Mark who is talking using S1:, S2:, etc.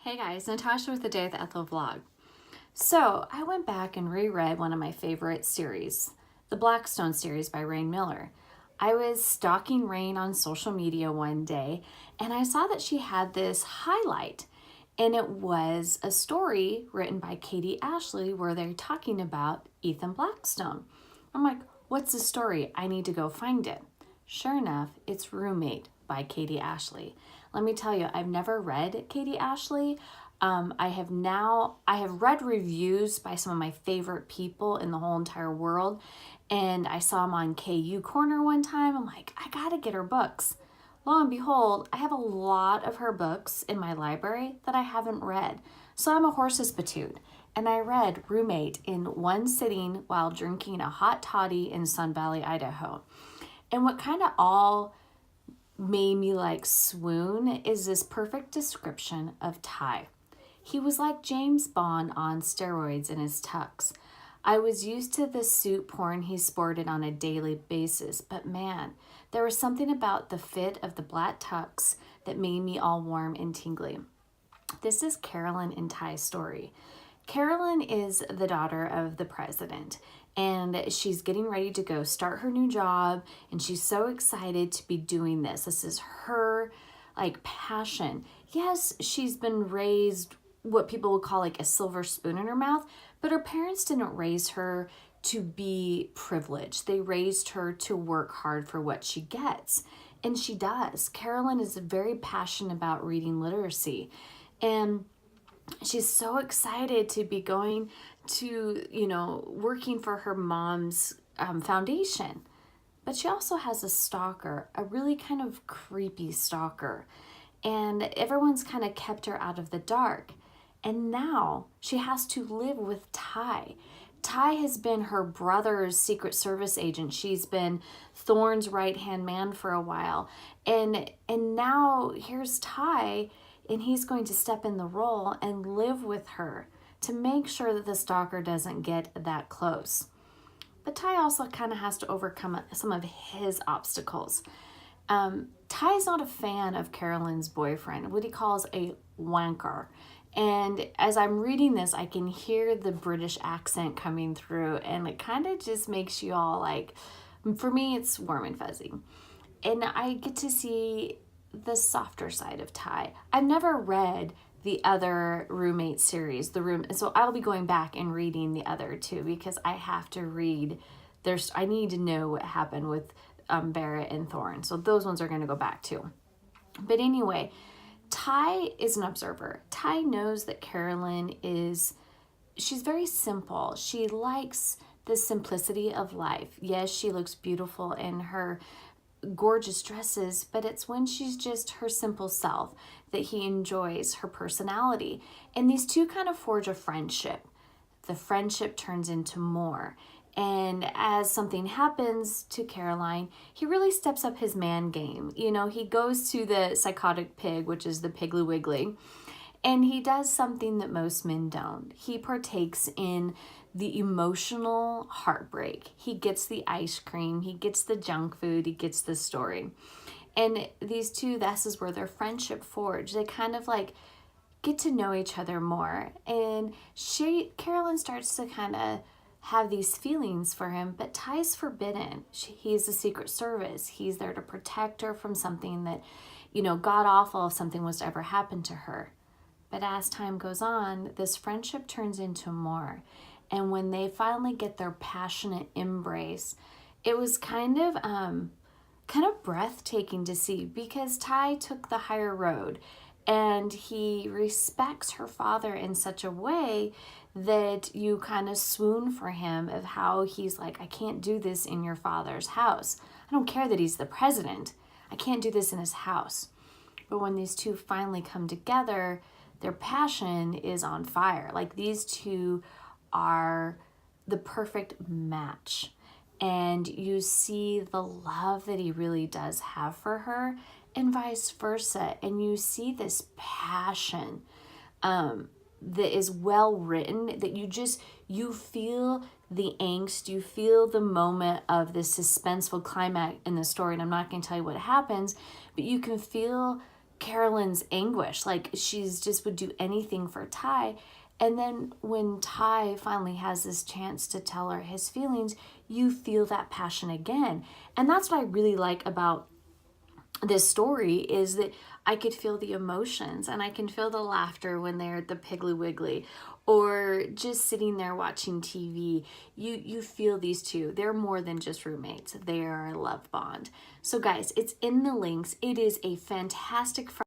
S1: Hey guys, Natasha with the Day with Ethel vlog. So I went back and reread one of my favorite series, the Blackstone series by Rain Miller. I was stalking Rain on social media one day and I saw that she had this highlight, and it was a story written by Katie Ashley where they're talking about Ethan Blackstone. I'm like, what's the story? I need to go find it. Sure enough, it's Roommate by Katie Ashley. Let me tell you, I've never read Katie Ashley. I have read reviews by some of my favorite people in the whole entire world, and I saw them on KU Corner one time. I'm like, I gotta get her books. Lo and behold, I have a lot of her books in my library that I haven't read. So I'm a horse's patoot, and I read Roommate in one sitting while drinking a hot toddy in Sun Valley, Idaho. And what kind of all made me like swoon is this perfect description of Ty. He was like James Bond on steroids in his tux. I was used to the suit porn he sported on a daily basis, but man, there was something about the fit of the black tux that made me all warm and tingly. This is Carolyn and Ty's story. Carolyn is the daughter of the president, and she's getting ready to go start her new job, and she's so excited to be doing this. This is her like passion. Yes, she's been raised what people would call like a silver spoon in her mouth, but her parents didn't raise her to be privileged. They raised her to work hard for what she gets, and she does. Carolyn is very passionate about reading literacy, and she's so excited to be going to, working for her mom's foundation. But she also has a stalker, a really kind of creepy stalker. And everyone's kind of kept her out of the dark. And now she has to live with Ty. Ty has been her brother's Secret Service agent. She's been Thorne's right-hand man for a while. And now here's Ty, and he's going to step in the role and live with her to make sure that the stalker doesn't get that close. But Ty also kind of has to overcome some of his obstacles. Ty's not a fan of Carolyn's boyfriend, what he calls a wanker. And as I'm reading this, I can hear the British accent coming through, and it kind of just makes you all like, for me, it's warm and fuzzy. And I get to see the softer side of Ty. I've never read the other Roommate series, so I'll be going back and reading the other two because I have to read. I need to know what happened with Barrett and Thorne, so those ones are going to go back too. But anyway, Ty is an observer. Ty knows that Carolyn she's very simple. She likes the simplicity of life. Yes, she looks beautiful in her gorgeous dresses, but it's when she's just her simple self that he enjoys her personality. And these two kind of forge a friendship. The friendship turns into more. And as something happens to Caroline, he really steps up his man game. He goes to the psychotic pig, which is the Piggly Wiggly, and he does something that most men don't. He partakes in the emotional heartbreak. He gets the ice cream, he gets the junk food, he gets the story. And these two, this is where their friendship forged. They kind of like get to know each other more. And Carolyn starts to kind of have these feelings for him, but Ty's forbidden. He's the Secret Service. He's there to protect her from something that, god awful if something was to ever happen to her. But as time goes on, this friendship turns into more. And when they finally get their passionate embrace, it was kind of breathtaking to see because Ty took the higher road and he respects her father in such a way that you kind of swoon for him of how he's like, I can't do this in your father's house. I don't care that he's the president. I can't do this in his house. But when these two finally come together, their passion is on fire. Like these two are the perfect match. And you see the love that he really does have for her and vice versa. And you see this passion that is well written, that you feel the angst, you feel the moment of this suspenseful climax in the story. And I'm not going to tell you what happens, but you can feel Carolyn's anguish. Like, she's just would do anything for Ty. And then when Ty finally has this chance to tell her his feelings, you feel that passion again. And that's what I really like about this story, is that I could feel the emotions, and I can feel the laughter when they're at the Piggly Wiggly, or just sitting there watching TV. You feel these two. They're more than just roommates. They are a love bond. So guys, it's in the links. It is a fantastic